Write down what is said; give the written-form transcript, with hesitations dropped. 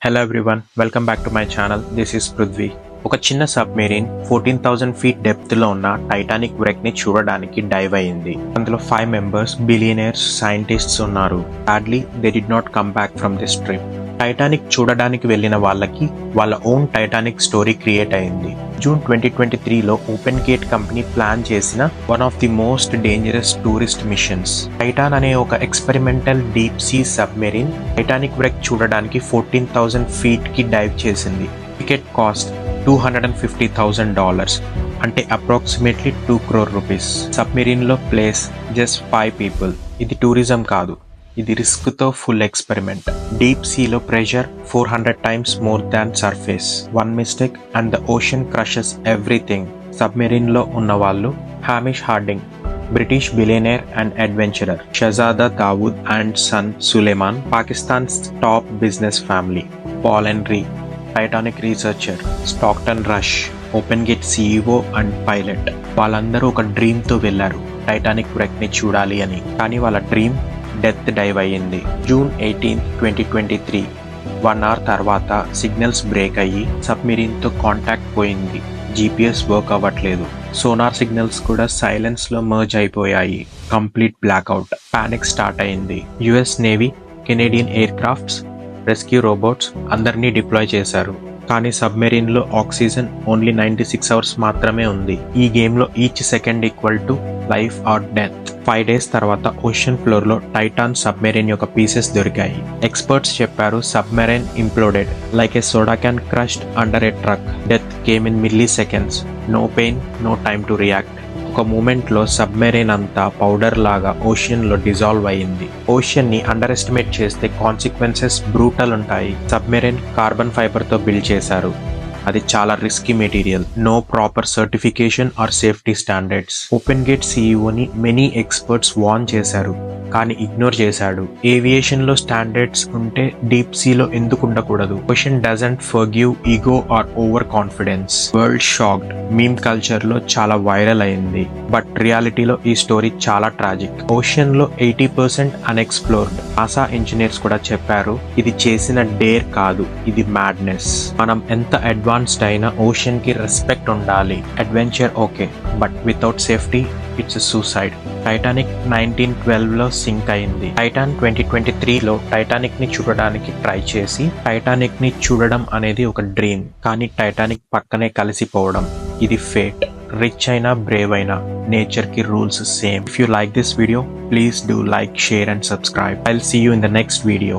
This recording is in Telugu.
Hello everyone, welcome back to my channel. This is Prithvi. ఒక చిన్న సబ్మెరీన్ 14,000 ఫీట్ డెప్త్ లో ఉన్న టైటానిక్ వ్రెక్ ని చూడడానికి డైవ్ అయింది. అందులో 5 మెంబర్స్ బిలియనర్స్ సైంటిస్ట్స్ ఉన్నారు. Sadly they did not come back from this trip. Titanic చూడడానికి వెళ్లిన వాళ్ళకి వాళ్ళ ఓన్ టైటానిక్ స్టోరీ క్రియేట్ అయింది. జూన్ 2023లో ఓపెన్ గేట్ కంపెనీ ప్లాన్ చేసిన one of the most dangerous tourist missions Titan అనే ఒక experimental deep sea submarine Titanic wreck చూడడానికి 14,000 ఫీట్ కి డైవ్ చేసింది. టికెట్ కాస్ట్ $250,000, అంటే అప్రాక్సిమేట్లీ 2 crore రూపీస్. సబ్మెరీన్ లో ప్లేస్ జస్ట్ 5 పీపుల్. ఇది టూరిజం కాదు, ఇది రిస్క్ తో ఫుల్ ఎక్స్పెరిమెంట్. డీప్ సీలో pressure 400 times more than surface. One mistake and the ocean crushes everything. Submarine లో ఉన్న వాళ్ళు Hamish Harding, British billionaire and adventurer, Shahzada Dawood and son Suleman, Pakistan top business family, Paul Henry, Titanic researcher, Stockton Rush, open gate CEO and pilot. వాళ్ళందరూ ఒక డ్రీమ్ తో వెళ్లారు, టైటానిక్ వ్రెక్ ని చూడాలి అని. కానీ వాళ్ళ డ్రీమ్ డెత్ డైవ్ అయ్యింది. జూన్ 18, 2023, 1 hour తర్వాత సిగ్నల్స్ బ్రేక్ అయ్యి సబ్మెరీన్ తో కాంటాక్ట్ పోయింది. GPS వర్క్ అవ్వట్లేదు. సోనార్ సిగ్నల్స్ కూడా సైలెన్స్ లో మర్జ్ అయిపోయాయి. Complete blackout. పానిక్ స్టార్ట్ అయింది. US navy, Canadian air crafts, rescue robots అందరినీ డిప్లాయ్ చేశారు. కానీ సబ్మెరీన్ లో ఆక్సిజన్ ఓన్లీ 96 hours మాత్రమే ఉంది. ఈ గేమ్ లో each second equal to life or death. 5 days తర్వాత ఓషన్ ఫ్లోర్ లో టైటాన్ సబ్మెరీన్ యొక్క పీసెస్ దొరికాయి. ఎక్స్పర్ట్స్ చెప్పారు submarine imploded like a soda can crushed under a truck. Death came in milliseconds. No pain, no time to react. ఒక మూమెంట్ లో సబ్మెరైన్ అంతా పౌడర్ లాగా ఓషన్ లో డిజాల్వ్ అయ్యింది. ఓషన్ ని అండర్ ఎస్టిమేట్ చేస్తే కాన్సిక్వెన్సెస్ బ్రూటల్ ఉంటాయి. సబ్మెరైన్ కార్బన్ ఫైబర్ తో బిల్డ్ చేశారు. అది చాలా risky material. No proper certification or safety standards. Open gate CEOని మెనీ ఎక్స్పర్ట్స్ వార్న్ చేశారు, కానీ ఇగ్నోర్ చేశాడు. ఏవియేషన్ లో స్టాండర్డ్స్ ఉంటే డీప్ సీలో ఎందుకు ఉండకూడదు? Ocean doesn't forgive ego or over confidence. World shocked. Meme culture లో చాలా వైరల్ అయింది. బట్ రియాలిటీలో ఈ స్టోరీ చాలా ట్రాజిక్. ఓషన్ లో 80% అన్ఎక్స్ప్లోర్డ్. నాసా ఇంజనీర్స్ కూడా చెప్పారు ఇది చేసిన డేర్ కాదు, ఇది మ్యాడ్నెస్. మనం ఎంత అడ్వాన్స్డ్ అయినా ఓషన్ కి రెస్పెక్ట్ ఉండాలి. Adventure okay, but without safety it's suicide. Titanic 1912లో సింక్ అయింది. టైటాన్ 2023లో టైటానిక్ ని చూడడానికి ట్రై చేసి టైటానిక్ ని చూడడం అనేది ఒక డ్రీమ్, కానీ టైటానిక్ పక్కనే కలిసిపోవడం ఇది ఫేట్. రిచ్ అయినా బ్రేవ్ అయినా నేచర్ కి rules same. If you like this video, please do like, share and subscribe. I'll see you in the next video.